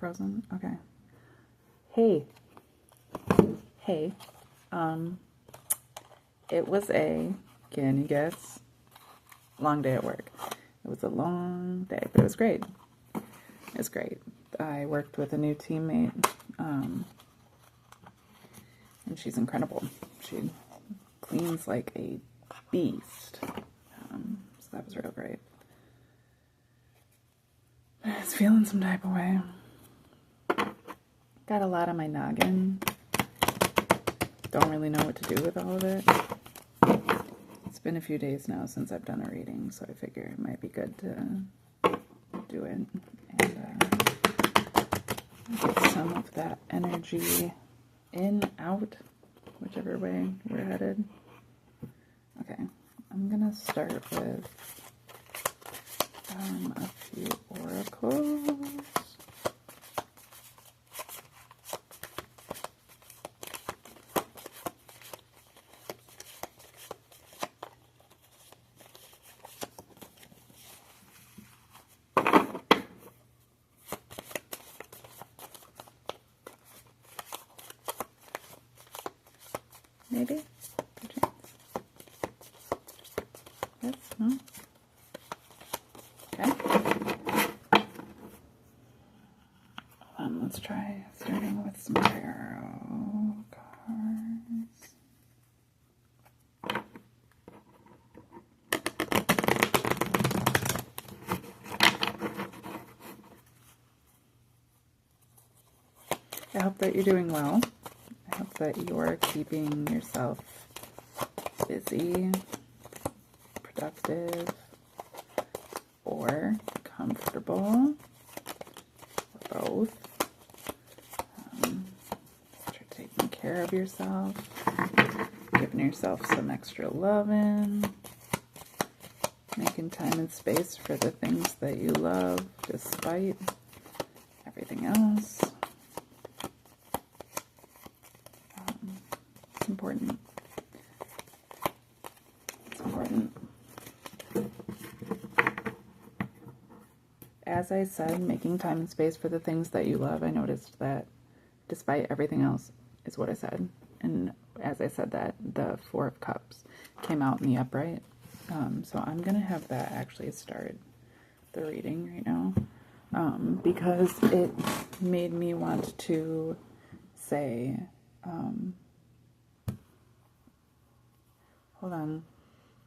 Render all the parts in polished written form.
frozen? Okay. Hey. It was can you guess? Long day at work. It was a long day, but it was great. It was great. I worked with a new teammate, and she's incredible. She cleans like a beast. So that was real great. I was feeling some type of way. Got a lot on my noggin. Don't really know what to do with all of it. It's been a few days now since I've done a reading, so I figure it might be good to do it and get some of that energy in, out, whichever way we're headed. Okay, I'm gonna start with a few oracles. Maybe? Yes? No? Okay. Let's try starting with some tarot cards. I hope that you're doing well. I hope that you're keeping yourself busy, productive, or comfortable, or both. Start taking care of yourself, giving yourself some extra loving, making time and space for the things that you love despite everything else. It's important. It's important. As I said, making time and space for the things that you love, I noticed that despite everything else is what I said. And as I said that, the Four of Cups came out in the upright. So I'm going to have that actually start the reading right now. Because it made me want to say, hold on,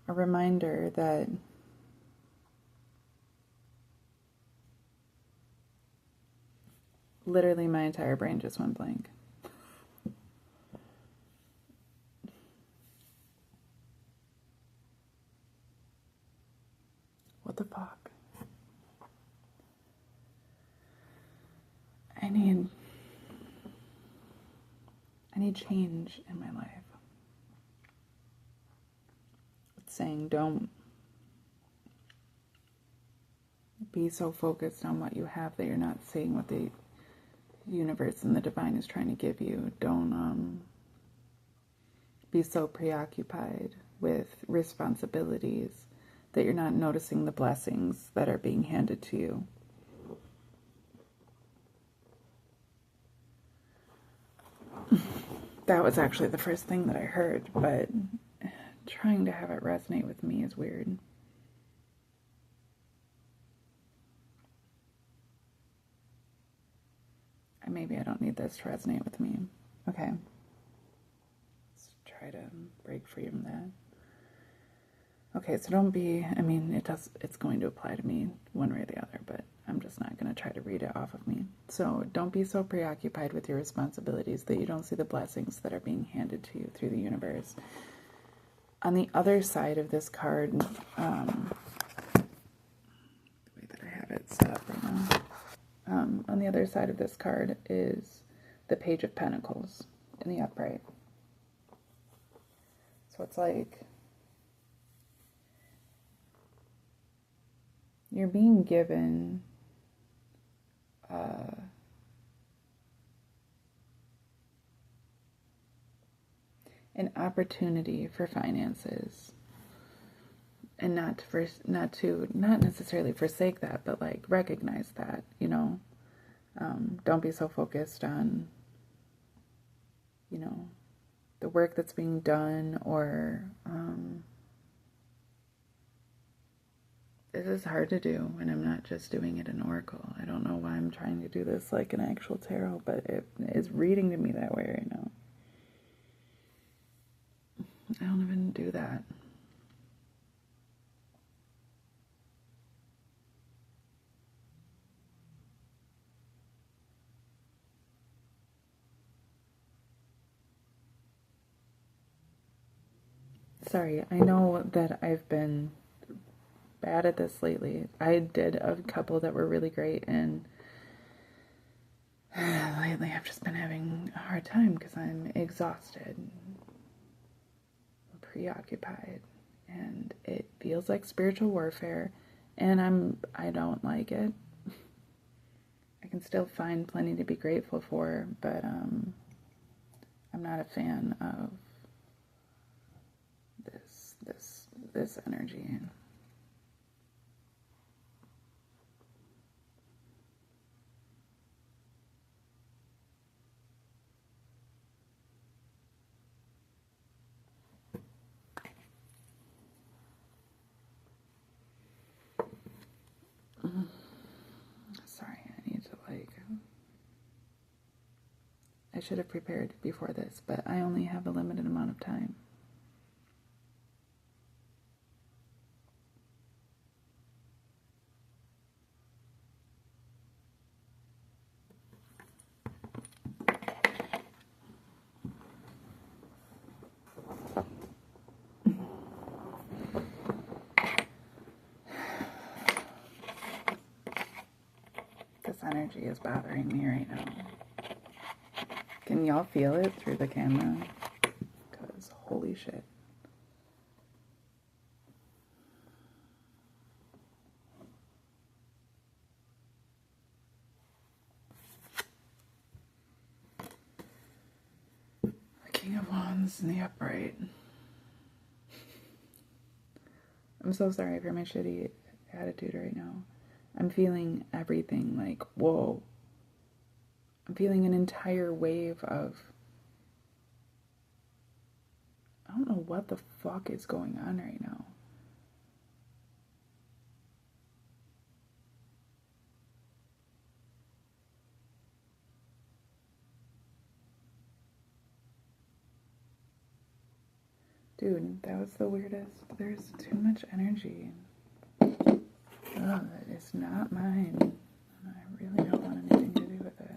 a reminder that literally my entire brain just went blank. What the fuck? I need change in my life. It's saying don't be so focused on what you have that you're not seeing what the universe and the divine is trying to give you. Don't be so preoccupied with responsibilities that you're not noticing the blessings that are being handed to you. That was actually the first thing that I heard, but trying to have it resonate with me is weird. Maybe I don't need this to resonate with me. Okay. Let's try to break free from that. Okay, so don't be, I mean, it's going to apply to me one way or the other, but I'm just not going to try to read it off of me. So don't be so preoccupied with your responsibilities that you don't see the blessings that are being handed to you through the universe. On the other side of this card, the way that I have it set up right now, on the other side of this card is the Page of Pentacles in the upright. So it's like you're being given an opportunity for finances, and not necessarily forsake that, but like recognize that, you know, Don't be so focused on, you know, the work that's being done, or this is hard to do when I'm not just doing it in Oracle. I don't know why I'm trying to do this like an actual tarot, but it is reading to me that way right now. I don't even do that. Sorry, I know that I've been bad at this lately. I did a couple that were really great, and lately I've just been having a hard time because I'm exhausted, preoccupied, and it feels like spiritual warfare, and I don't like it. I can still find plenty to be grateful for, but I'm not a fan of this energy. Sorry, I need to I should have prepared before this, but I only have a limited amount of time. This energy is bothering me right now. Can y'all feel it through the camera? Because holy shit. The King of Wands in the upright. I'm so sorry for my shitty attitude right now. I'm feeling everything like, whoa. I'm feeling an entire wave of, I don't know what the fuck is going on right now. Dude, that was the weirdest. There's too much energy. Ugh, it's not mine. I really don't want anything to do with it.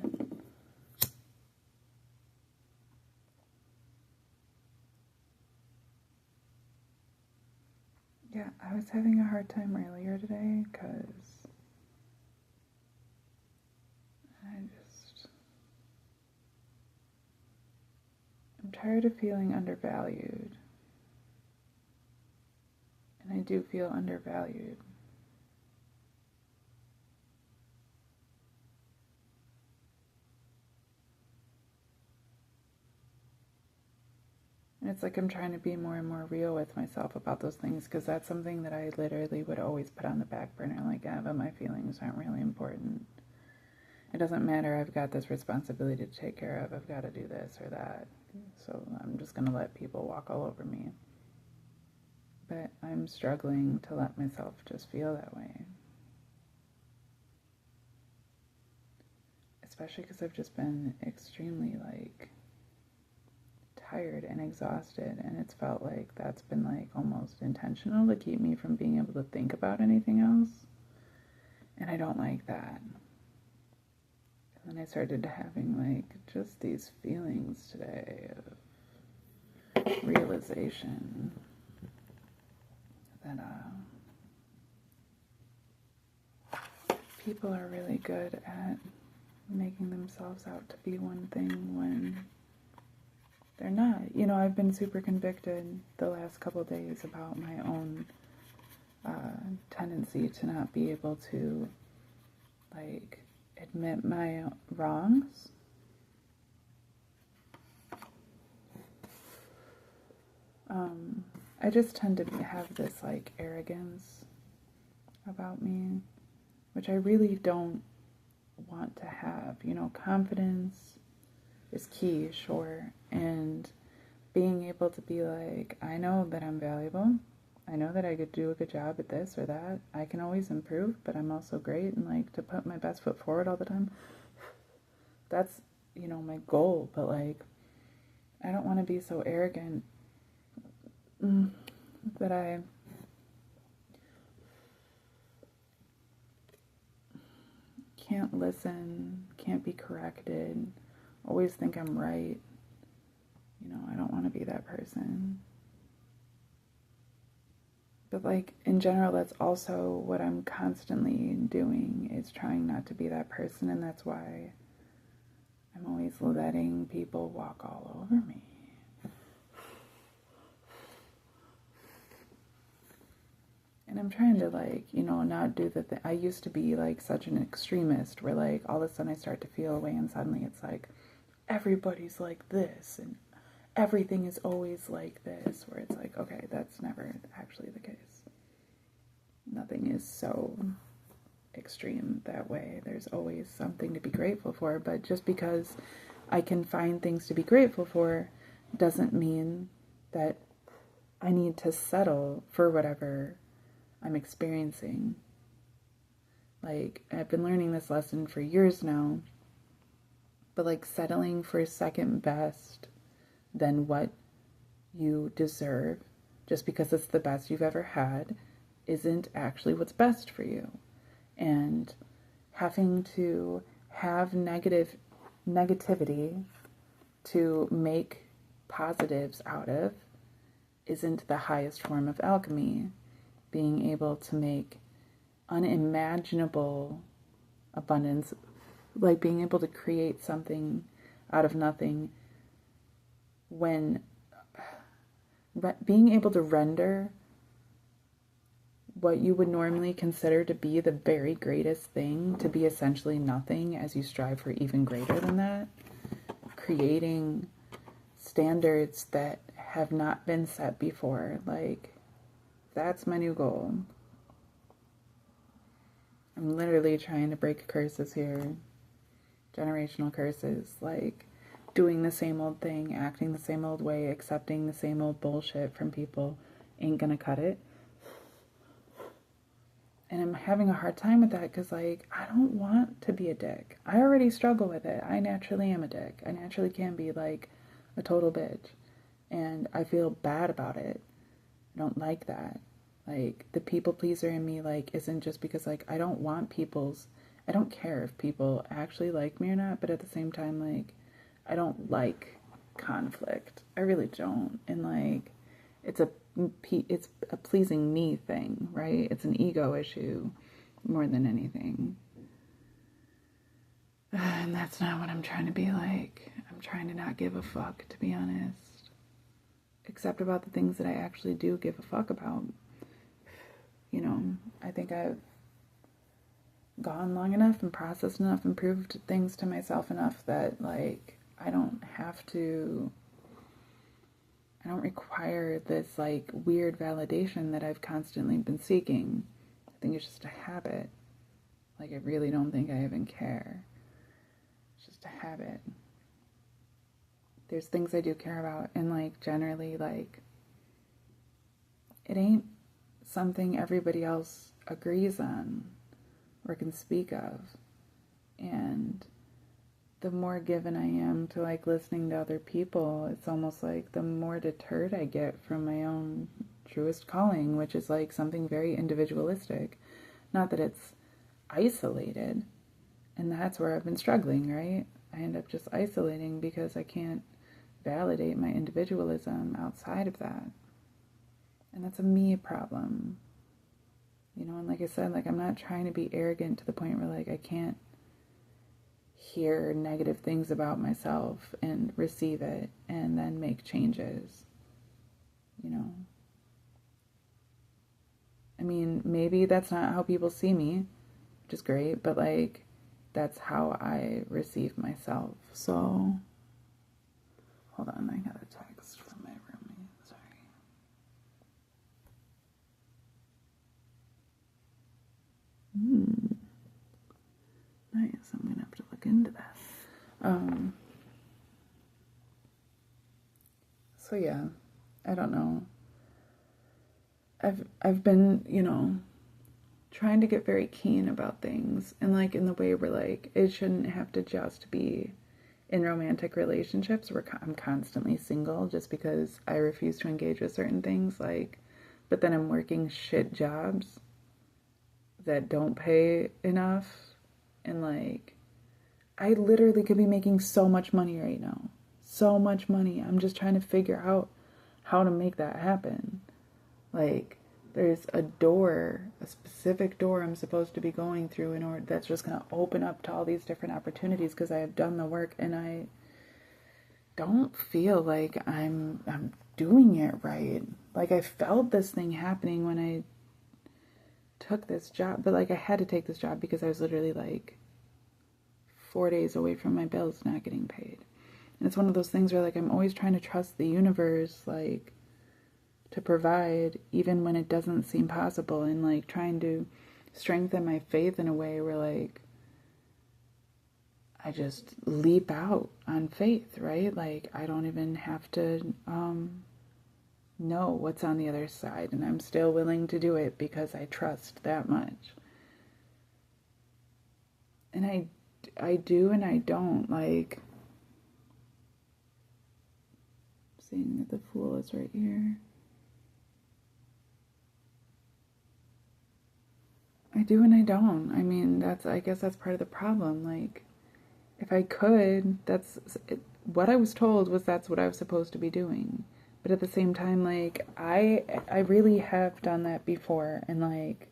Yeah, I was having a hard time earlier today because I'm tired of feeling undervalued. And I do feel undervalued. And it's like I'm trying to be more and more real with myself about those things, because that's something that I literally would always put on the back burner, like, yeah, but my feelings aren't really important. It doesn't matter, I've got this responsibility to take care of, I've got to do this or that, so I'm just going to let people walk all over me. But I'm struggling to let myself just feel that way. Especially because I've just been extremely, tired and exhausted, and it's felt like that's been, almost intentional to keep me from being able to think about anything else. And I don't like that. And then I started having, just these feelings today of realization that, people are really good at making themselves out to be one thing when they're not. I've been super convicted the last couple of days about my own tendency to not be able to, admit my wrongs. I just tend to have this, arrogance about me, which I really don't want to have. You know, confidence is key, sure. And being able to be like, I know that I'm valuable. I know that I could do a good job at this or that. I can always improve, but I'm also great. And like to put my best foot forward all the time. That's, you know, my goal. But like, I don't want to be so arrogant that I can't listen, can't be corrected, always think I'm right. You know, I don't want to be that person. But like in general, that's also what I'm constantly doing, is trying not to be that person, and that's why I'm always letting people walk all over me. And I'm trying to like, you know, not do the thing. I used to be like such an extremist where like all of a sudden I start to feel away and suddenly it's like everybody's like this and everything is always like this, where it's like, okay, that's never actually the case. Nothing is so extreme that way. There's always something to be grateful for, but just because I can find things to be grateful for doesn't mean that I need to settle for whatever I'm experiencing. Like, I've been learning this lesson for years now, but like settling for second best than what you deserve just because it's the best you've ever had isn't actually what's best for you. And having to have negativity to make positives out of isn't the highest form of alchemy. Being able to make unimaginable abundance, like being able to create something out of nothing, when being able to render what you would normally consider to be the very greatest thing to be essentially nothing as you strive for even greater than that, creating standards that have not been set before. Like, that's my new goal. I'm literally trying to break curses here, generational curses, like doing the same old thing, acting the same old way, accepting the same old bullshit from people ain't gonna cut it. And I'm having a hard time with that because, like, I don't want to be a dick. I already struggle with it. I naturally am a dick. I naturally can be, like, a total bitch. And I feel bad about it. I don't like that. Like, the people pleaser in me, like, isn't just because, like, I don't care if people actually like me or not, but at the same time, like, I don't like conflict. I really don't. And, like, it's a pleasing me thing, right? It's an ego issue more than anything. And that's not what I'm trying to be like. I'm trying to not give a fuck, to be honest. Except about the things that I actually do give a fuck about. You know, I think I've gone long enough and processed enough and proved things to myself enough that, like, I don't require this, like, weird validation that I've constantly been seeking. I think it's just a habit. Like, I really don't think I even care. It's just a habit. There's things I do care about, and, like, generally, like, it ain't something everybody else agrees on or can speak of. And the more given I am to, like, listening to other people, it's almost like the more deterred I get from my own truest calling, which is, like, something very individualistic. Not that it's isolated, and that's where I've been struggling, right? I end up just isolating because I can't validate my individualism outside of that. And that's a me problem. You know, and like I said, like, I'm not trying to be arrogant to the point where, like, I can't hear negative things about myself and receive it and then make changes. You know, I mean, maybe that's not how people see me, which is great, but, like, that's how I receive myself. So, hold on, I got a text from my roommate. Sorry. nice. I'm gonna have to look into that. So yeah, I don't know. I've been, you know, trying to get very keen about things, and like in the way where like it shouldn't have to just be in romantic relationships where I'm constantly single just because I refuse to engage with certain things, like, but then I'm working shit jobs that don't pay enough, and like I literally could be making so much money right now. So much money. I'm just trying to figure out how to make that happen. Like, there's a door, a specific door I'm supposed to be going through in order that's just going to open up to all these different opportunities because I have done the work and I don't feel like I'm doing it right. Like, I felt this thing happening when I took this job, but like I had to take this job because I was literally like 4 days away from my bills not getting paid. And it's one of those things where like I'm always trying to trust the universe, like, to provide even when it doesn't seem possible, and like trying to strengthen my faith in a way where like I just leap out on faith, right? Like I don't even have to know what's on the other side, and I'm still willing to do it because I trust that much. And I do and I don't. Like, seeing that the Fool is right here. I do and I don't. I mean, I guess that's part of the problem. Like, if I could, what I was told was that's what I was supposed to be doing. But at the same time, like, I really have done that before, and like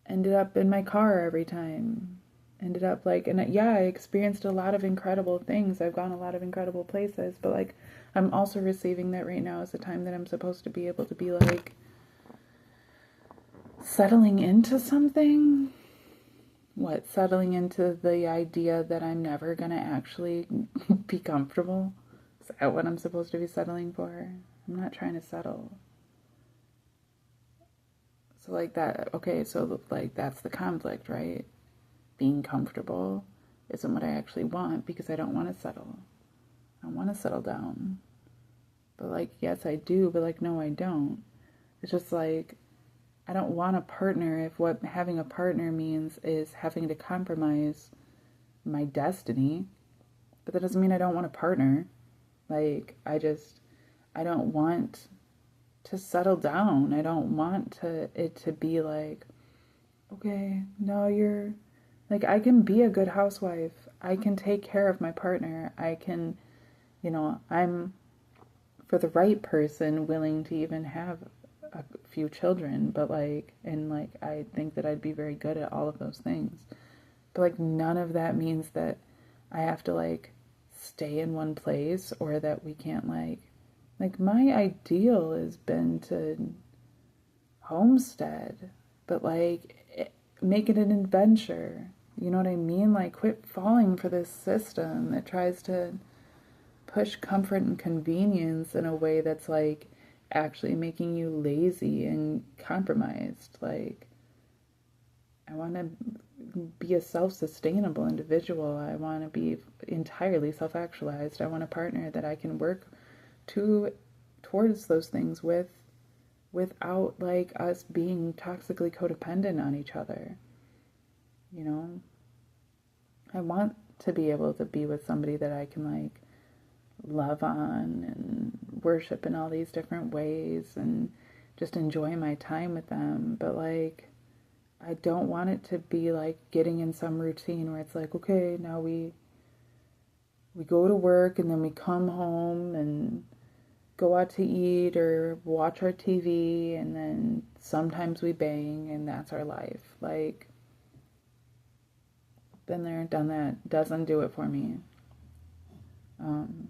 ended up in my car every time. Ended up like, and yeah, I experienced a lot of incredible things. I've gone a lot of incredible places, but like I'm also receiving that right now is the time that I'm supposed to be able to be like settling into something. What, settling into the idea that I'm never gonna actually be comfortable? Is that what I'm supposed to be settling for? I'm not trying to settle. So like that, okay, so like that's the conflict, right? Being comfortable isn't what I actually want because I don't want to settle. I want to settle down. But like, yes, I do, but like, no, I don't. It's just like, I don't want a partner if what having a partner means is having to compromise my destiny. But that doesn't mean I don't want a partner. Like, I don't want to settle down. I don't want it to be like, okay, no, you're, like, I can be a good housewife. I can take care of my partner. I can, you know, I'm, for the right person, willing to even have a few children, but like, and like, I think that I'd be very good at all of those things. But like, none of that means that I have to like stay in one place, or that we can't like my ideal has been to homestead, but like make it an adventure. You know what I mean? Like, quit falling for this system that tries to push comfort and convenience in a way that's like actually making you lazy and compromised. Like, I want to be a self-sustainable individual. I want to be entirely self-actualized. I want a partner that I can work towards those things without like us being toxically codependent on each other. You know, I want to be able to be with somebody that I can like love on and worship in all these different ways and just enjoy my time with them. But like, I don't want it to be like getting in some routine where it's like, okay, now we go to work and then we come home and go out to eat or watch our TV, and then sometimes we bang, and that's our life. Like, been there, done that. Doesn't do it for me. I'm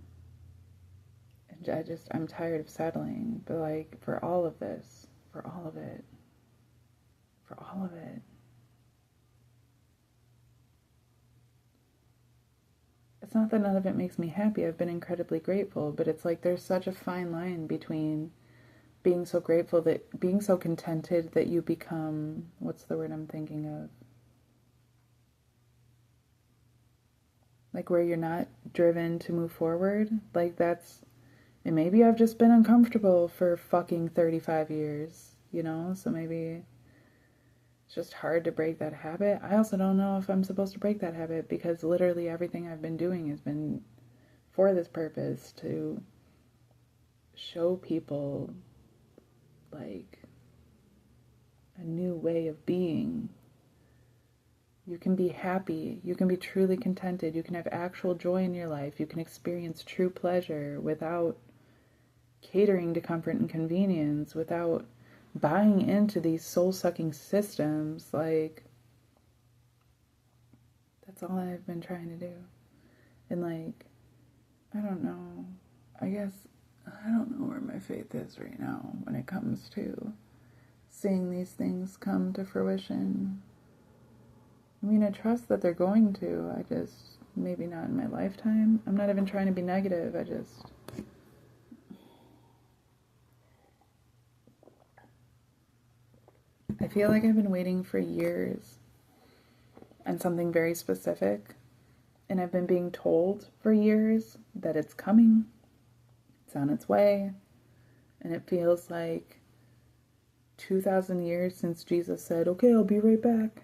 tired of settling, but like, for all of this, for all of it, it's not that none of it makes me happy. I've been incredibly grateful, but it's like there's such a fine line between being so grateful, that being so contented that you become, what's the word I'm thinking of? like where you're not driven to move forward. Like that's, and maybe I've just been uncomfortable for fucking 35 years, you know? So maybe it's just hard to break that habit. I also don't know if I'm supposed to break that habit because literally everything I've been doing has been for this purpose, to show people like a new way of being. You can be happy, you can be truly contented, you can have actual joy in your life, you can experience true pleasure without catering to comfort and convenience, without buying into these soul-sucking systems. Like, that's all I've been trying to do. And like, I don't know, I guess I don't know where my faith is right now when it comes to seeing these things come to fruition. I mean, I trust that they're going to. I just, maybe not in my lifetime. I'm not even trying to be negative. I feel like I've been waiting for years on something very specific. And I've been being told for years that it's coming. It's on its way. And it feels like 2,000 years since Jesus said, okay, I'll be right back.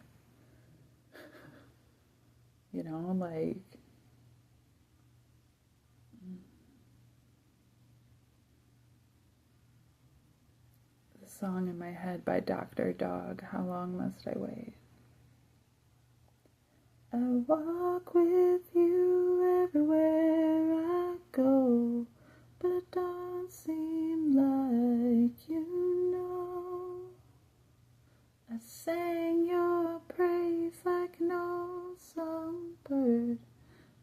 You know, like, the song in my head by Dr. Dog, How Long Must I Wait? I walk with you everywhere I go, but it don't seem like you know. I sang your praise like an old songbird,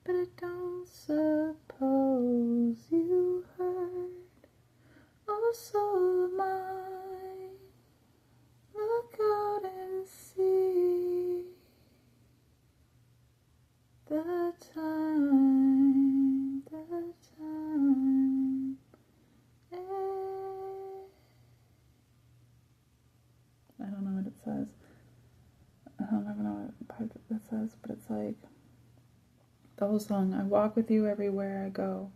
but I don't suppose you heard. Oh, soul of mine, look out and see the time, eh. I don't know what it says. I don't even know what part that says, but it's like the whole song. I walk with you everywhere I go,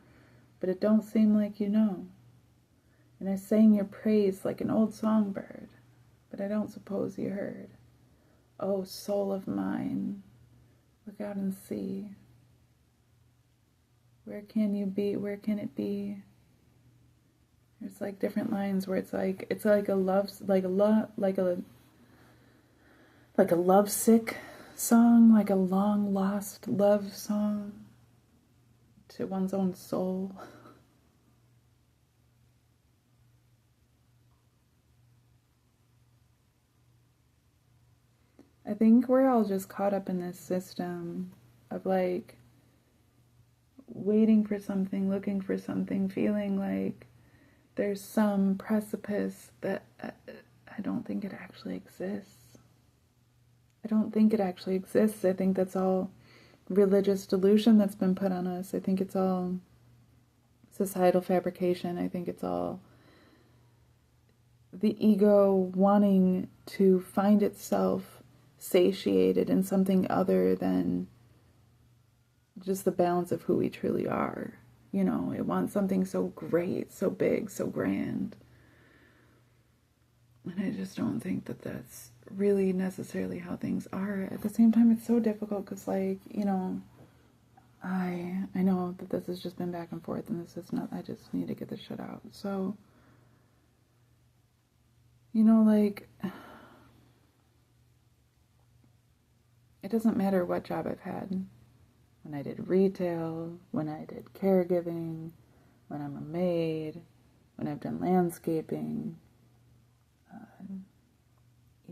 but it don't seem like you know. And I sang your praise like an old songbird, but I don't suppose you heard. Oh, soul of mine, look out and see. Where can you be? Where can it be? There's like different lines where it's like a love, like a lovesick song, like a long lost love song to one's own soul. I think we're all just caught up in this system of like waiting for something, looking for something, feeling like there's some precipice that I don't think it actually exists. I don't think it actually exists. I think that's all religious delusion that's been put on us. I think it's all societal fabrication. I think it's all the ego wanting to find itself satiated in something other than just the balance of who we truly are. You know, it wants something so great, so big, so grand. And I just don't think that that's really necessarily how things are. At the same time, it's so difficult because, like, you know, I know that this has just been back and forth, and this is not, I just need to get this shit out. So, you know, like, it doesn't matter what job I've had. When I did retail, when I did caregiving, when I'm a maid, when I've done landscaping,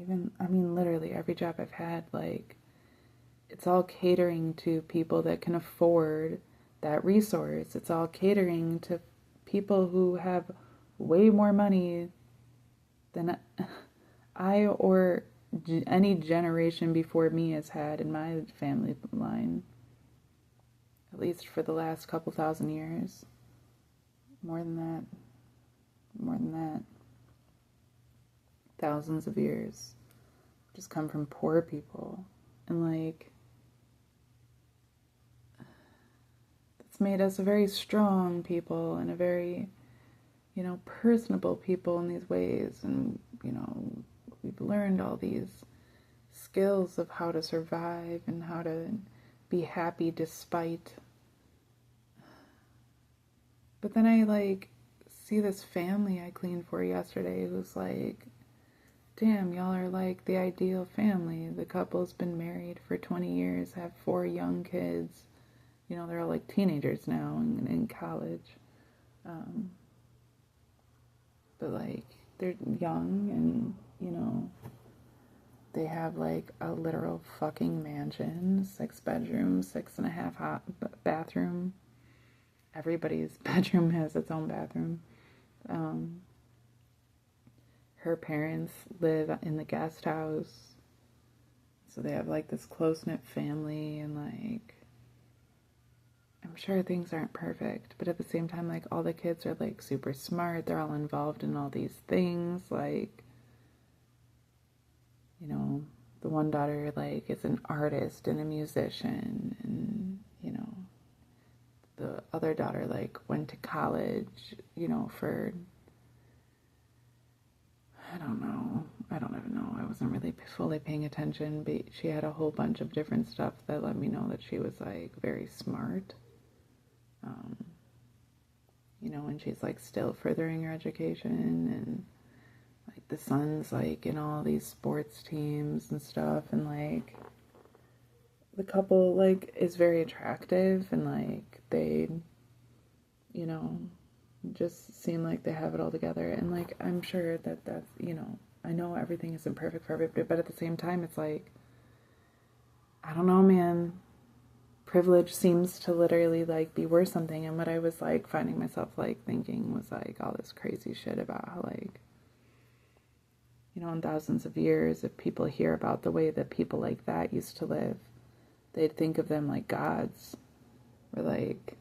even, I mean, literally every job I've had, like, it's all catering to people that can afford that resource. It's all catering to people who have way more money than I or any generation before me has had in my family line. At least for the last couple thousand years. More than that. Thousands of years. Just come from poor people. And like, it's made us a very strong people and a very, you know, personable people in these ways. And, you know, we've learned all these skills of how to survive and how to be happy despite. But then I, like, see this family I cleaned for yesterday who's like, damn, y'all are like the ideal family. The couple's been married for 20 years, have 4 young kids. You know, they're all like teenagers now and in college. But like, they're young and, you know, they have like a literal fucking mansion, 6 bedrooms, 6.5 hot bathroom. Everybody's bedroom has its own bathroom. Her parents live in the guest house. So they have like this close-knit family, and like, I'm sure things aren't perfect, but at the same time, like, all the kids are like super smart. They're all involved in all these things. Like, you know, the one daughter like is an artist and a musician, and, you know, the other daughter like went to college, you know, for, I don't know. I don't even know. I wasn't really fully paying attention, but she had a whole bunch of different stuff that let me know that she was like very smart. You know, and she's like still furthering her education, and like the son's like in all these sports teams and stuff, and like the couple like is very attractive, and like they, you know, just seem like they have it all together. And like, I'm sure that that's, you know, I know everything isn't perfect for everybody, but at the same time, it's like, I don't know, man. Privilege seems to literally like be worth something. And what I was like finding myself like thinking was like all this crazy shit about how, like, you know, in thousands of years, if people hear about the way that people like that used to live, they'd think of them like gods, or like,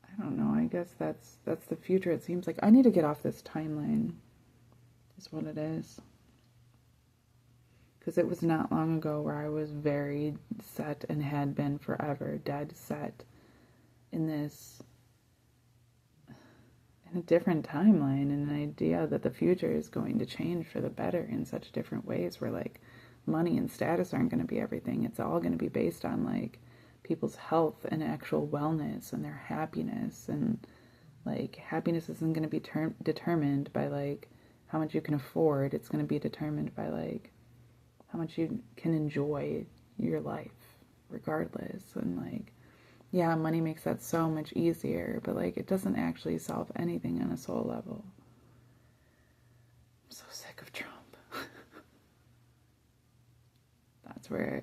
I don't know, I guess that's the future. It seems like I need to get off this timeline is what it is. Because it was not long ago where I was very set, and had been forever dead set in this, in a different timeline, and an idea that the future is going to change for the better in such different ways, where like money and status aren't going to be everything. It's all going to be based on like people's health and actual wellness and their happiness. And like, happiness isn't going to be determined by like how much you can afford. It's going to be determined by like how much you can enjoy your life regardless. And like, yeah, money makes that so much easier, but like, it doesn't actually solve anything on a soul level. I'm so sick of Trump. That's where,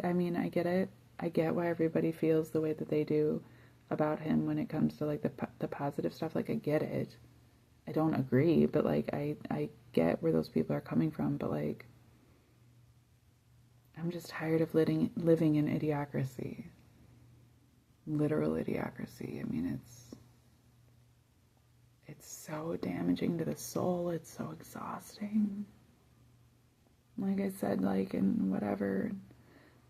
I mean, I get it. I get why everybody feels the way that they do about him when it comes to like the positive stuff. Like, I get it. I don't agree, but like, I get where those people are coming from. But like, I'm just tired of living in idiocracy. Literal idiocracy. I mean, it's so damaging to the soul. It's so exhausting. Like I said, like in whatever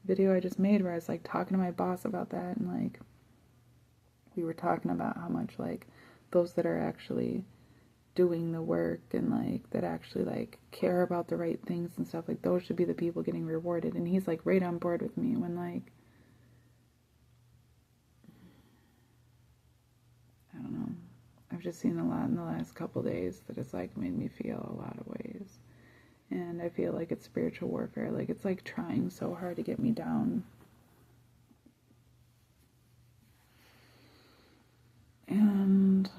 video I just made where I was like talking to my boss about that, and like we were talking about how much like those that are actually doing the work and like that actually like care about the right things and stuff, like those should be the people getting rewarded. And he's like right on board with me, when like, I don't know, I've just seen a lot in the last couple days that it's like made me feel a lot of ways. And I feel like it's spiritual warfare. Like, it's like trying so hard to get me down. And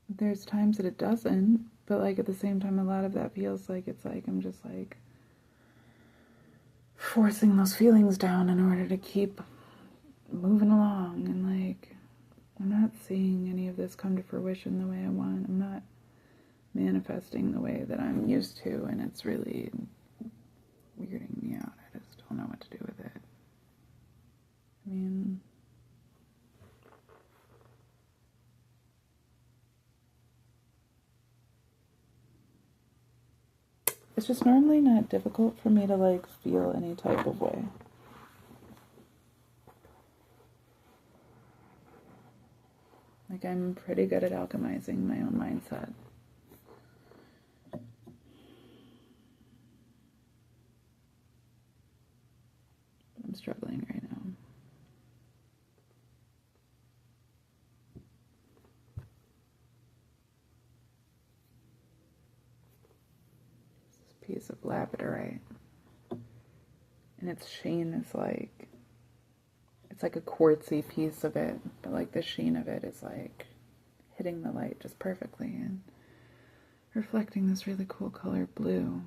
there's times that it doesn't, but like at the same time, a lot of that feels like it's like I'm just like forcing those feelings down in order to keep moving along. And like, I'm not seeing any of this come to fruition the way I want. I'm not manifesting the way that I'm used to, and it's really weirding me out. I just don't know what to do with it. I mean, It's just normally not difficult for me to, like, feel any type of way. Like, I'm pretty good at alchemizing my own mindset. I'm struggling right now. This piece of labradorite. And its sheen is like, it's like a quartzy piece of it, but like the sheen of it is like hitting the light just perfectly and reflecting this really cool color blue.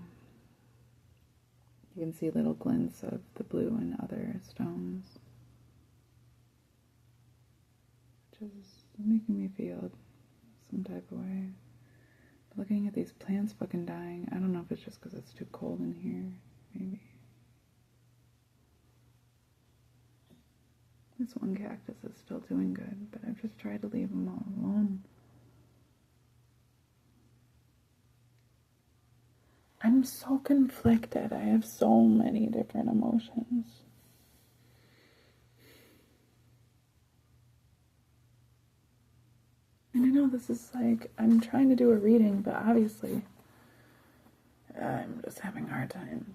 You can see little glints of the blue in other stones, which is making me feel some type of way. But looking at these plants fucking dying, I don't know if it's just because it's too cold in here, maybe. This one cactus is still doing good, but I've just tried to leave them all alone. I'm so conflicted. I have so many different emotions. And I know this is like, I'm trying to do a reading, but obviously I'm just having a hard time.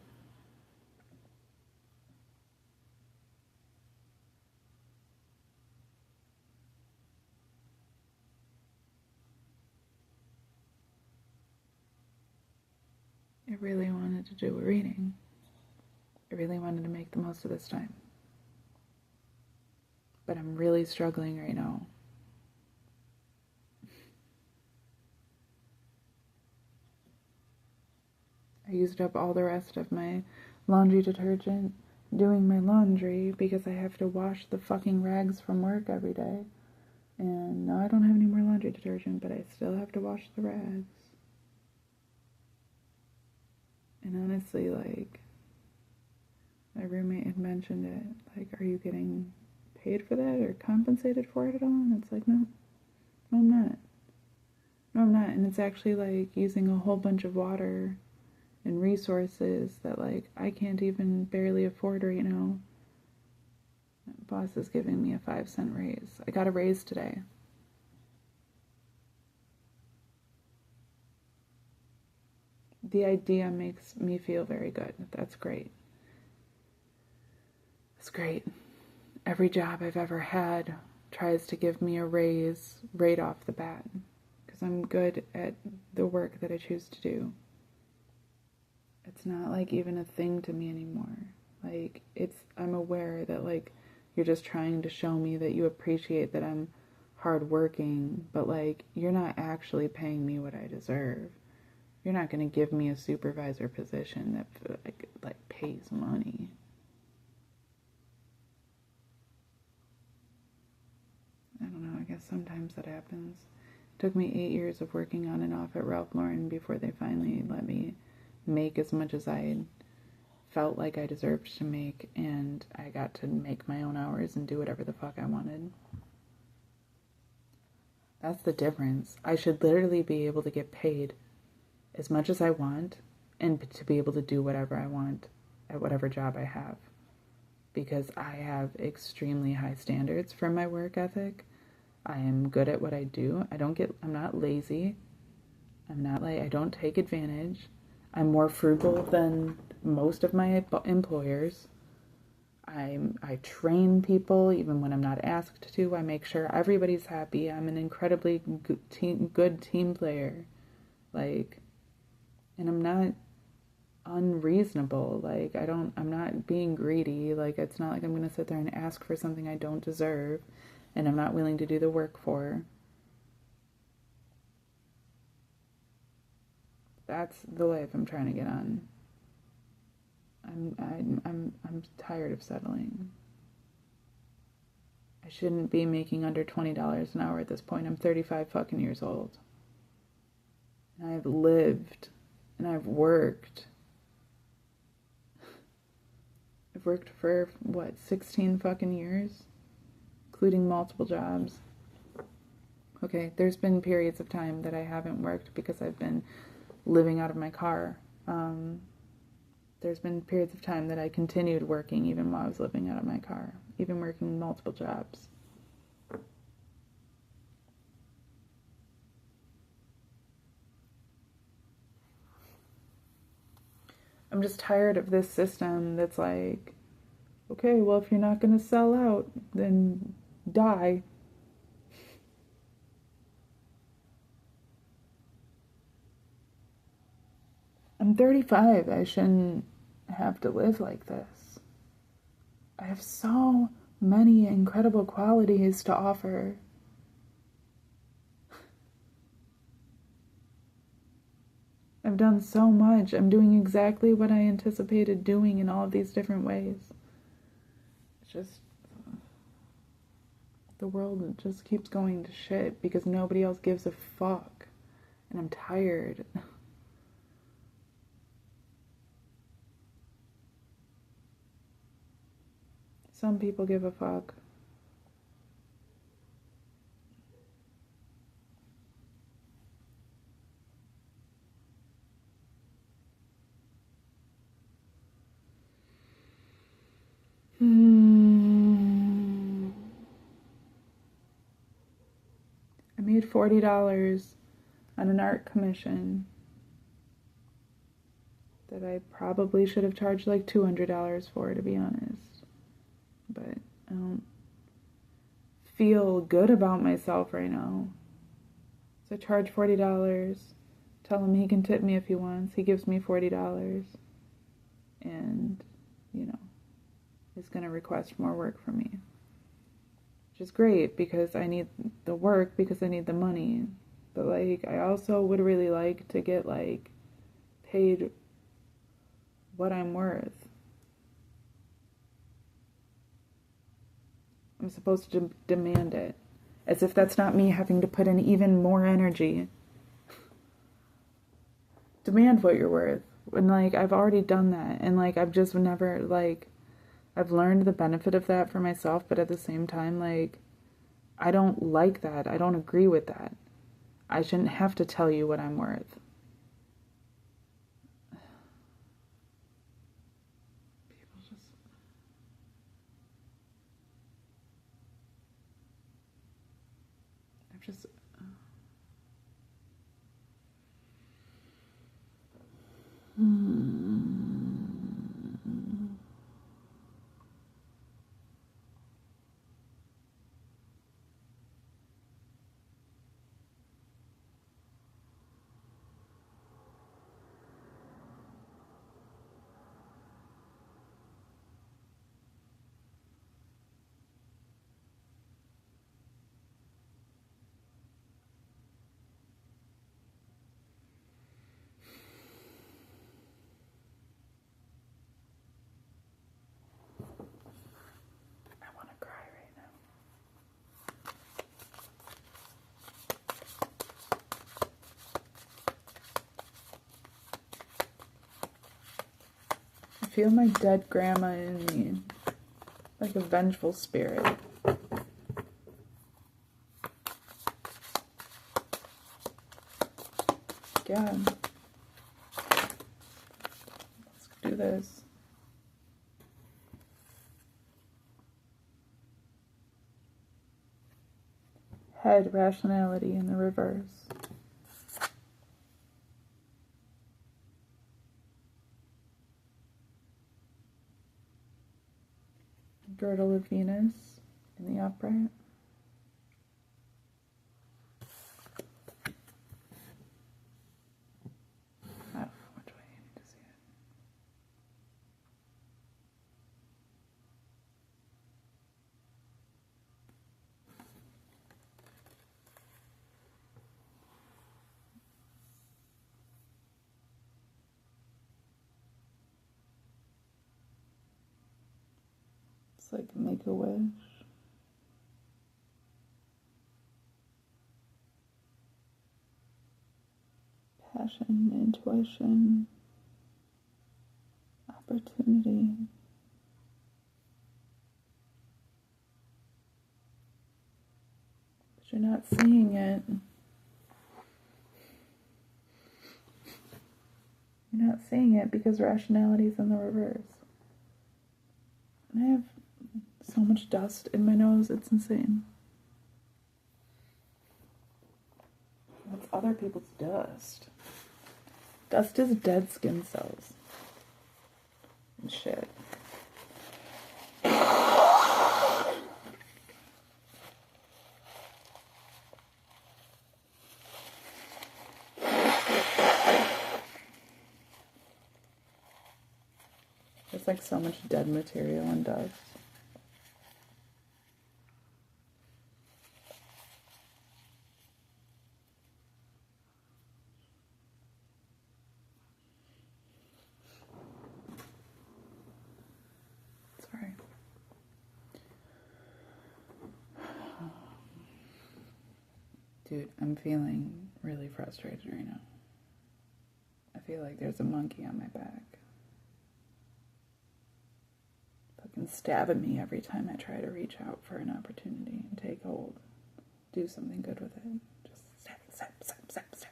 I really wanted to do a reading. I really wanted to make the most of this time. But I'm really struggling right now. I used up all the rest of my laundry detergent doing my laundry because I have to wash the fucking rags from work every day. And now I don't have any more laundry detergent, but I still have to wash the rags. And honestly, like, my roommate had mentioned it. Like, are you getting paid for that or compensated for it at all? And it's like, no, I'm not. No, I'm not. And it's actually like using a whole bunch of water and resources that, like, I can't even barely afford right now. My boss is giving me a 5-cent raise. I got a raise today. The idea makes me feel very good. That's great. It's great. Every job I've ever had tries to give me a raise right off the bat because I'm good at the work that I choose to do. It's not like even a thing to me anymore. Like, I'm aware that, like, you're just trying to show me that you appreciate that I'm hardworking, but, like, you're not actually paying me what I deserve. You're not going to give me a supervisor position that, like pays money. I don't know, I guess sometimes that happens. It took me 8 years of working on and off at Ralph Lauren before they finally let me make as much as I felt like I deserved to make, and I got to make my own hours and do whatever the fuck I wanted. That's the difference. I should literally be able to get paid as much as I want and to be able to do whatever I want at whatever job I have, because I have extremely high standards for my work ethic. I am good at what I do. I'm not lazy. I don't take advantage. I'm more frugal than most of my employers. I train people even when I'm not asked to. I make sure everybody's happy. I'm an incredibly good team player. Like, and I'm not unreasonable. Like, I'm not being greedy. Like, it's not like I'm going to sit there and ask for something I don't deserve and I'm not willing to do the work for. That's the life I'm trying to get on. I'm tired of settling. I shouldn't be making under $20 an hour at this point. I'm 35 fucking years old. And I've lived and I've worked. I've worked for, 16 fucking years? Including multiple jobs. Okay, there's been periods of time that I haven't worked because I've been living out of my car There's been periods of time that I continued working even while I was living out of my car, even working multiple jobs. I'm just tired of this system that's like, okay, well, if you're not going to sell out, then die. I'm 35. I shouldn't have to live like this. I have so many incredible qualities to offer. I've done so much. I'm doing exactly what I anticipated doing in all of these different ways. It's just, the world just keeps going to shit because nobody else gives a fuck. And I'm tired. Some people give a fuck. I made $40 on an art commission that I probably should have charged like $200 for, to be honest. But I don't feel good about myself right now. So I charge $40, tell him he can tip me if he wants. He gives me $40 and, you know, is going to request more work from me. Which is great because I need the work because I need the money. But like, I also would really like to get like paid what I'm worth. I'm supposed to demand it. As if that's not me having to put in even more energy. Demand what you're worth. And like, I've already done that. And like, I've just never, like, I've learned the benefit of that for myself. But at the same time, like, I don't like that. I don't agree with that. I shouldn't have to tell you what I'm worth. Just I want to cry right now. I feel my dead grandma in me, like a vengeful spirit. Yeah. Let's do this. Head, rationality in the reverse. Girdle of Venus in the upright. Oh, which way you need to see it? It's like make a wish. Passion, intuition, opportunity. But you're not seeing it. You're I'm not saying it because rationality is in the reverse. And I have so much dust in my nose, it's insane. What's other people's dust? Dust is dead skin cells. And shit. There's like so much dead material and dust. Sorry. Dude, I'm feeling really frustrated right now. I feel like there's a monkey on my back. Fucking stabbing me every time I try to reach out for an opportunity and take hold. Do something good with it. Just stab, stab, stab, stab, stab.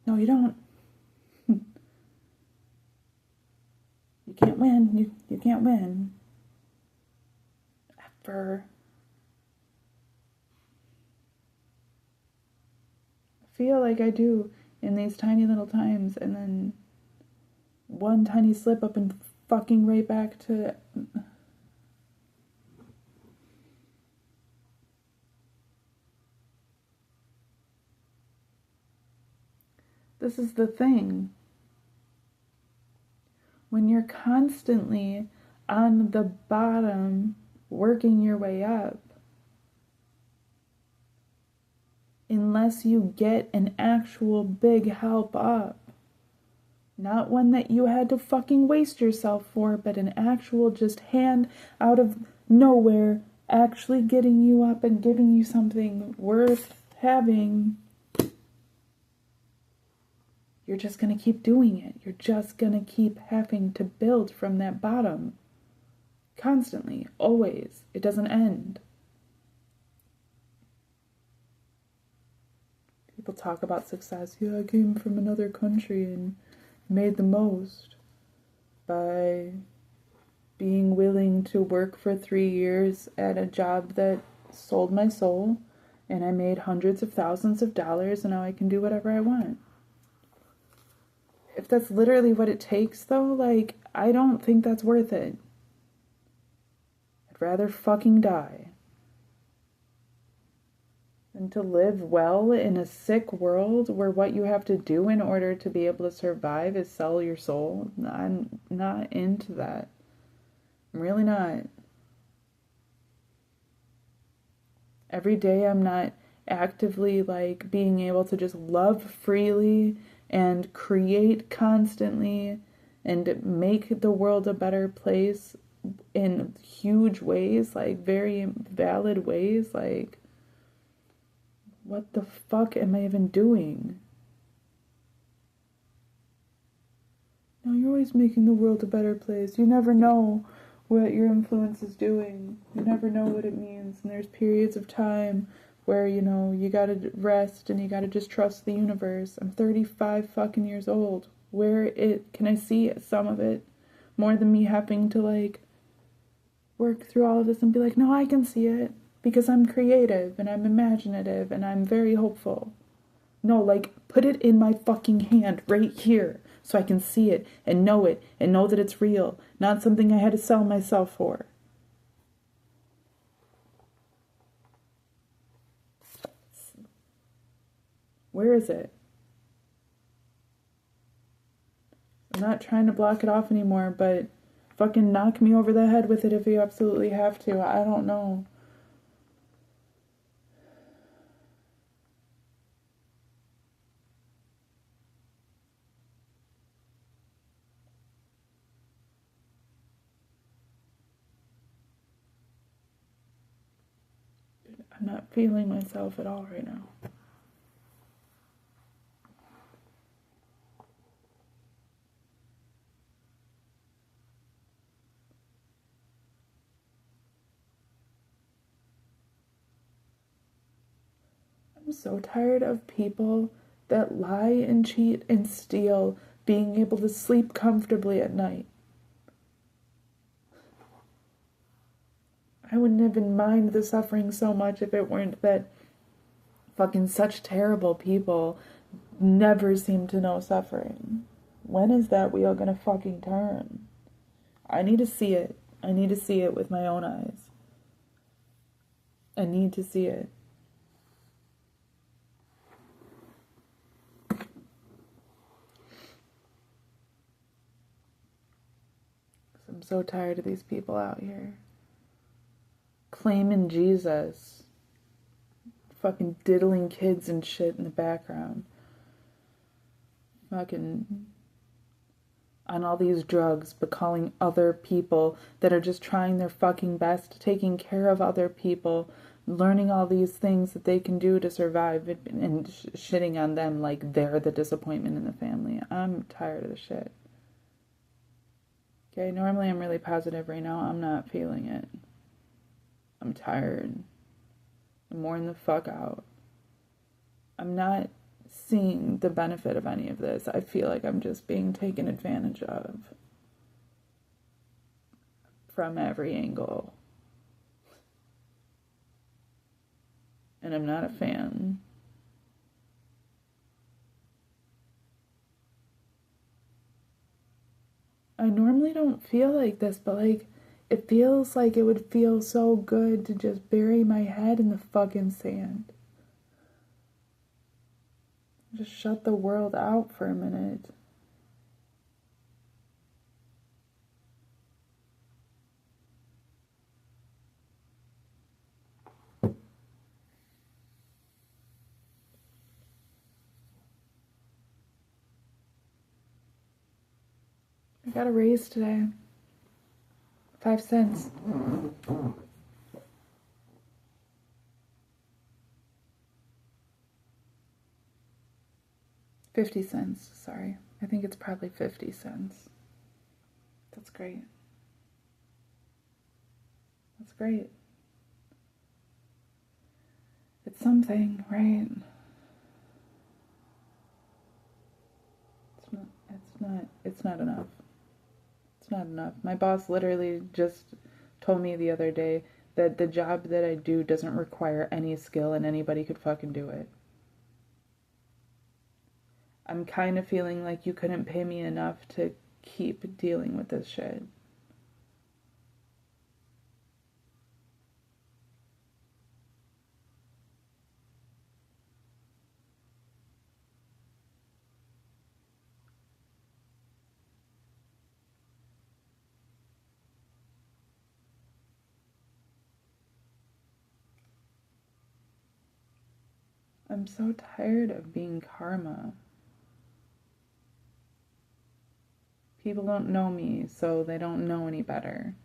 No, you don't. You can't win. You can't win. Ever. I feel like I do in these tiny little times, and then one tiny slip up and fucking right back to... This is the thing. When you're constantly on the bottom, working your way up, unless you get an actual big help up, not one that you had to fucking waste yourself for, but an actual just hand out of nowhere, actually getting you up and giving you something worth having, you're just going to keep doing it. You're just going to keep having to build from that bottom. Constantly. Always. It doesn't end. People talk about success. Yeah, I came from another country and made the most by being willing to work for 3 years at a job that sold my soul, and I made hundreds of thousands of dollars, and now I can do whatever I want. If that's literally what it takes, though, like, I don't think that's worth it. I'd rather fucking die than to live well in a sick world where what you have to do in order to be able to survive is sell your soul. I'm not into that. I'm really not. Every day I'm not actively, like, being able to just love freely and create constantly and make the world a better place in huge ways, like very valid ways. Like, what the fuck am I even doing? No, you're always making the world a better place. You never know what your influence is doing. You never know what it means. And there's periods of time where, you know, you gotta rest and you gotta just trust the universe. I'm 35 fucking years old. Can I see some of it more than me having to, like, work through all of this and be like, no, I can see it because I'm creative and I'm imaginative and I'm very hopeful. No, like, put it in my fucking hand right here so I can see it and know that it's real, not something I had to sell myself for. Where is it? I'm not trying to block it off anymore, but fucking knock me over the head with it if you absolutely have to. I don't know. I'm not feeling myself at all right now. I'm so tired of people that lie and cheat and steal being able to sleep comfortably at night. I wouldn't even mind the suffering so much if it weren't that fucking such terrible people never seem to know suffering. When is that wheel gonna fucking turn? I need to see it. I need to see it with my own eyes. I need to see it. I'm so tired of these people out here claiming Jesus, fucking diddling kids and shit in the background, fucking on all these drugs, but calling other people that are just trying their fucking best, taking care of other people, learning all these things that they can do to survive, and shitting on them like they're the disappointment in the family. I'm tired of the shit. Okay, normally I'm really positive. Right now I'm not feeling it. I'm tired. I'm worn the fuck out. I'm not seeing the benefit of any of this. I feel like I'm just being taken advantage of from every angle. And I'm not a fan. I normally don't feel like this, but like, it feels like it would feel so good to just bury my head in the fucking sand. Just shut the world out for a minute. I got a raise today. 5 cents. $0.50, sorry. I think it's probably 50 cents. That's great. That's great. It's something, right? It's not enough. It's not enough. My boss literally just told me the other day that the job that I do doesn't require any skill and anybody could fucking do it. I'm kind of feeling like you couldn't pay me enough to keep dealing with this shit. I'm so tired of being karma. People don't know me, so they don't know any better.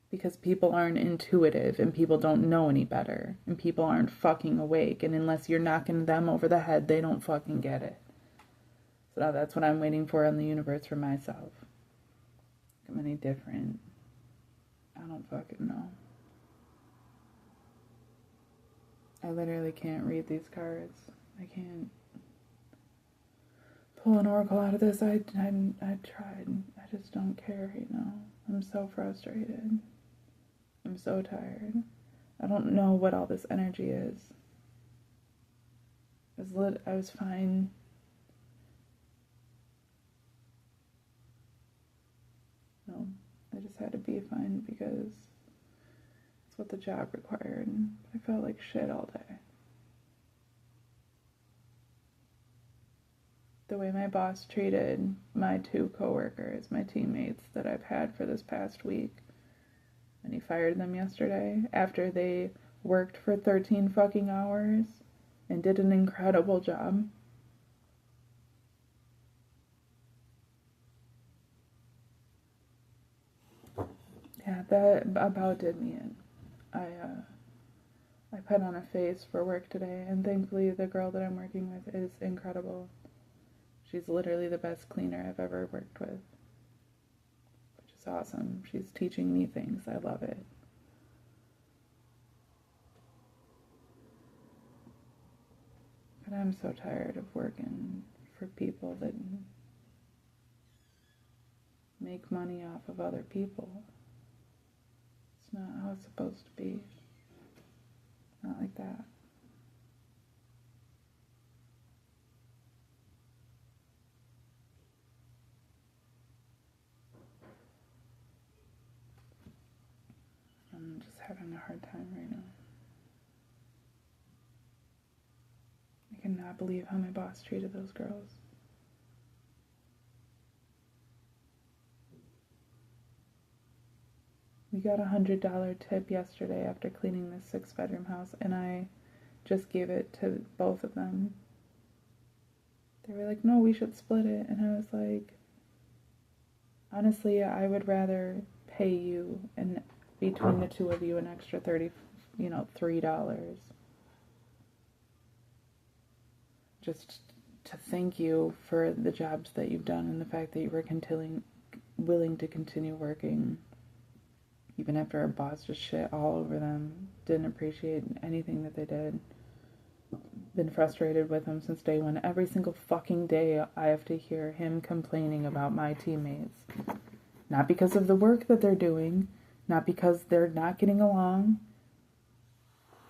Because people aren't intuitive, and people don't know any better, and people aren't fucking awake, and unless you're knocking them over the head, they don't fucking get it. So now that's what I'm waiting for in the universe for myself. I'm any different. I don't fucking know. I literally can't read these cards. I can't pull an oracle out of this. I tried. I just don't care right now. I'm so frustrated. I'm so tired. I don't know what all this energy is. I was fine. No, I just had to be fine because it's what the job required. I felt like shit all day. The way my boss treated my 2 coworkers, my teammates that I've had for this past week, and he fired them yesterday after they worked for 13 fucking hours and did an incredible job. Yeah, that about did me in. I put on a face for work today, and thankfully the girl that I'm working with is incredible. She's literally the best cleaner I've ever worked with, which is awesome. She's teaching me things. I love it. But I'm so tired of working for people that make money off of other people. It's not how it's supposed to be. Not like that. I'm just having a hard time right now. I cannot believe how my boss treated those girls. We got a $100 tip yesterday after cleaning this 6-bedroom house, and I just gave it to both of them. They were like, no, we should split it. And I was like, honestly, I would rather pay you, and between the two of you, an extra $3. Just to thank you for the jobs that you've done and the fact that you were willing to continue working even after our boss just shit all over them, didn't appreciate anything that they did. Been frustrated with him since day one. Every single fucking day I have to hear him complaining about my teammates. Not because of the work that they're doing, not because they're not getting along,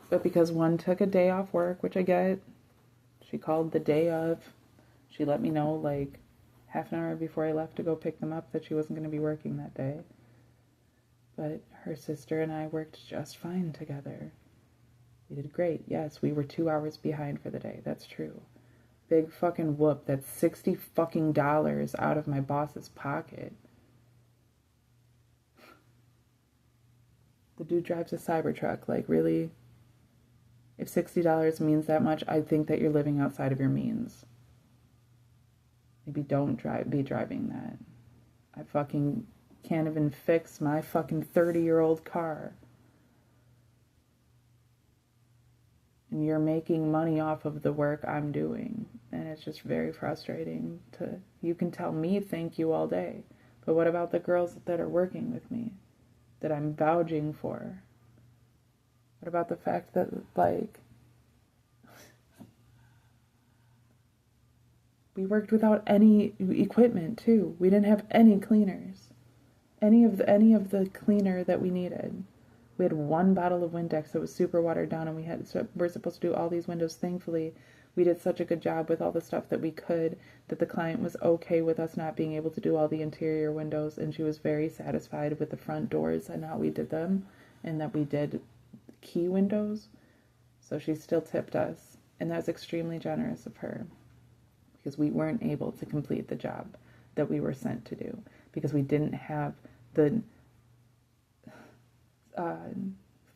but because one took a day off work, which I get. She called the day of. She let me know like half an hour before I left to go pick them up that she wasn't going to be working that day. But her sister and I worked just fine together. We did great. Yes, we were 2 hours behind for the day. That's true. Big fucking whoop. That's $60 fucking out of my boss's pocket. The dude drives a Cybertruck. Like, really? If $60 means that much, I think that you're living outside of your means. Maybe don't be driving that. I fucking can't even fix my fucking 30-year-old car. And you're making money off of the work I'm doing. And it's just very frustrating you can tell me thank you all day. But what about the girls that are working with me? That I'm vouching for? What about the fact that, like, we worked without any equipment, too. We didn't have any cleaners. Any of the cleaner that we needed. We had one bottle of Windex that was super watered down, and we're supposed to do all these windows. Thankfully, we did such a good job with all the stuff that we could, that the client was okay with us not being able to do all the interior windows, and she was very satisfied with the front doors and how we did them, and that we did key windows. So she still tipped us, and that was extremely generous of her, because we weren't able to complete the job that we were sent to do, because we didn't have the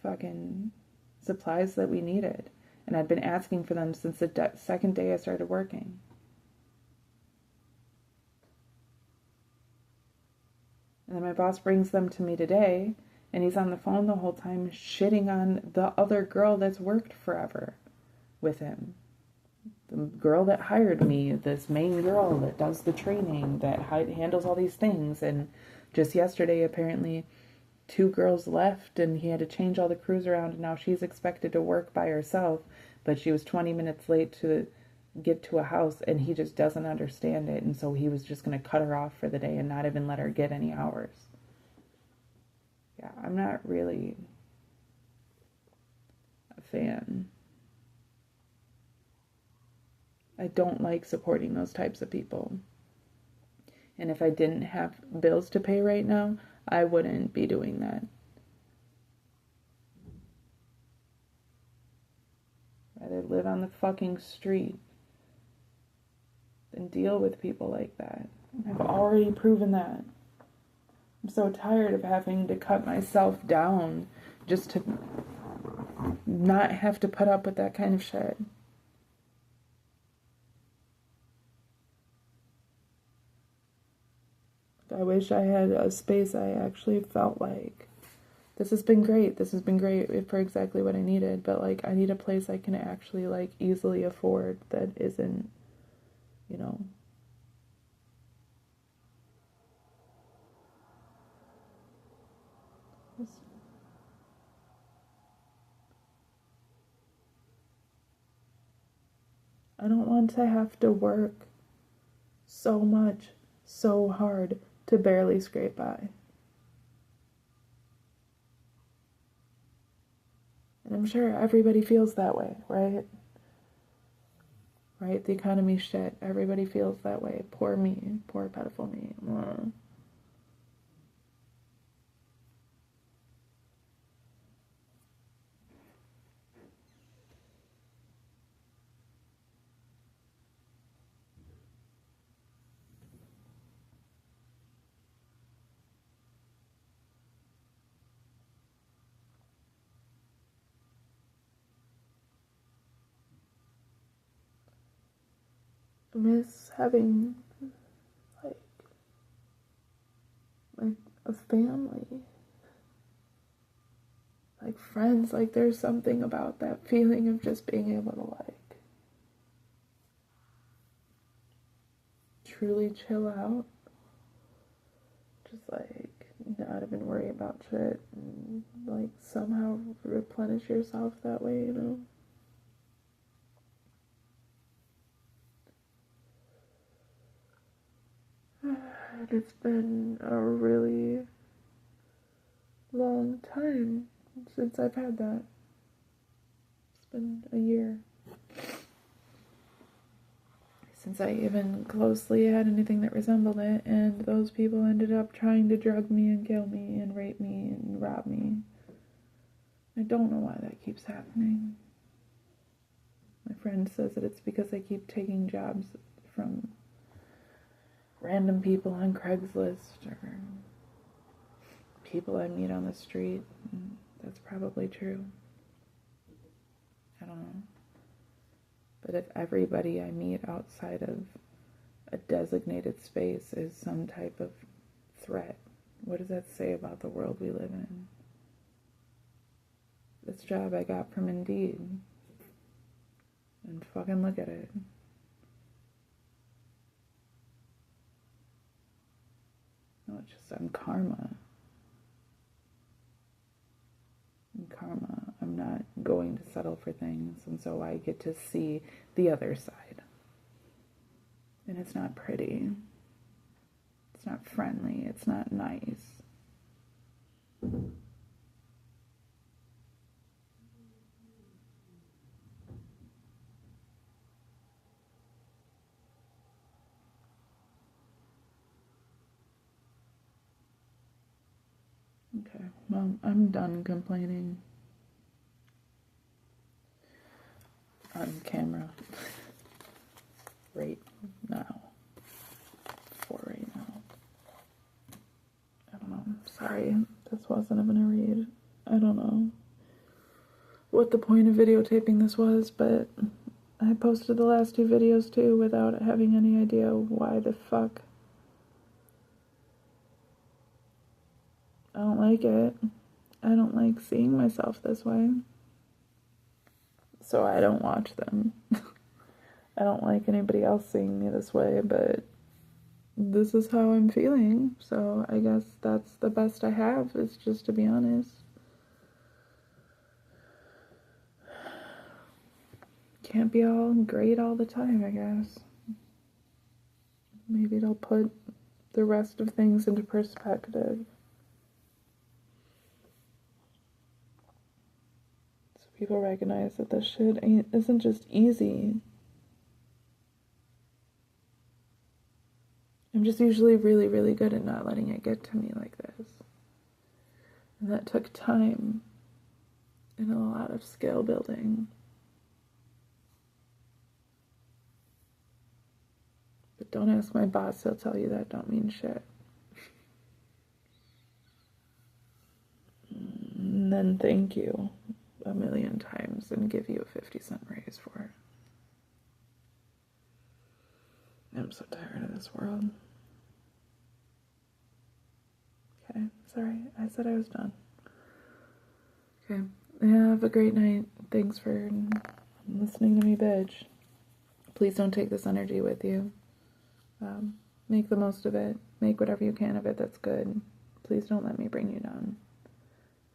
fucking supplies that we needed. And I'd been asking for them since the second day I started working. And then my boss brings them to me today, and he's on the phone the whole time shitting on the other girl that's worked forever with him. The girl that hired me, this main girl that does the training, that handles all these things. And just yesterday, apparently, 2 girls left, and he had to change all the crews around, and now she's expected to work by herself, but she was 20 minutes late to get to a house, and he just doesn't understand it, and so he was just going to cut her off for the day and not even let her get any hours. Yeah, I'm not really a fan. I don't like supporting those types of people. And if I didn't have bills to pay right now, I wouldn't be doing that. Rather live on the fucking street than deal with people like that. I've already proven that. I'm so tired of having to cut myself down just to not have to put up with that kind of shit. I wish I had a space I actually felt like, this has been great. This has been great for exactly what I needed. But, like, I need a place I can actually, like, easily afford that isn't, you know. I don't want to have to work so much, so hard to barely scrape by. And I'm sure everybody feels that way, right? Right? The economy shit. Everybody feels that way. Poor me. Poor pitiful me. I miss having, like a family. Like friends. Like there's something about that feeling of just being able to like truly chill out. Just like not even worry about shit and like somehow replenish yourself that way, you know? And it's been a really long time since I've had that. It's been a year since I even closely had anything that resembled it, and those people ended up trying to drug me and kill me and rape me and rob me. I don't know why that keeps happening. My friend says that it's because I keep taking jobs from random people on Craigslist or people I meet on the street. And that's probably true. I don't know. But if everybody I meet outside of a designated space is some type of threat, what does that say about the world we live in? This job I got from Indeed. And fucking look at it. No, it's just I'm karma. And karma. I'm not going to settle for things, and so I get to see the other side. And it's not pretty. It's not friendly. It's not nice. Okay, well, I'm done complaining on camera right now. For right now. I don't know. Sorry, this wasn't even a read. I don't know what the point of videotaping this was, but I posted the last 2 videos too without having any idea why the fuck. I don't like it. I don't like seeing myself this way. So I don't watch them. I don't like anybody else seeing me this way, but this is how I'm feeling. So I guess that's the best I have, is just to be honest. Can't be all great all the time, I guess. Maybe it'll put the rest of things into perspective. So people recognize that this shit isn't just easy. I'm just usually really, really good at not letting it get to me like this. And that took time and a lot of skill building. But don't ask my boss, he'll tell you that don't mean shit. And then thank you a million times and give you a 50-cent raise for it. I'm so tired of this world. Okay, sorry, I said I was done. Okay, have a great night. Thanks for listening to me bitch. Please don't take this energy with you. Make the most of it. Make whatever you can of it that's good. Please don't let me bring you down.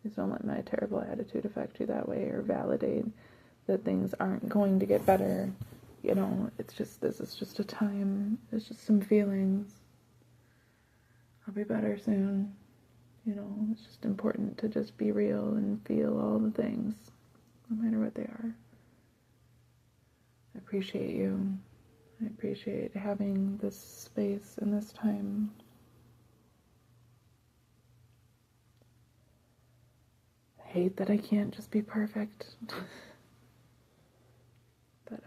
Please don't let my terrible attitude affect you that way or validate that things aren't going to get better you know, it's just, this is just a time, it's just some feelings. I'll be better soon. You know, it's just important to just be real and feel all the things, no matter what they are. I appreciate you. I appreciate having this space and this time. I hate that I can't just be perfect. But,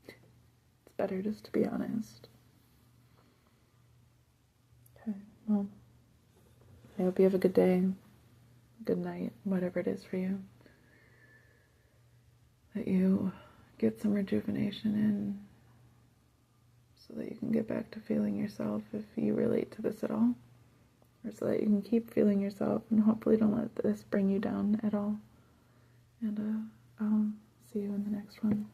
it's better just to be honest. Okay, well, I hope you have a good day, good night, whatever it is for you. That you get some rejuvenation in so that you can get back to feeling yourself if you relate to this at all. Or so that you can keep feeling yourself and hopefully don't let this bring you down at all. And I'll see you in the next one.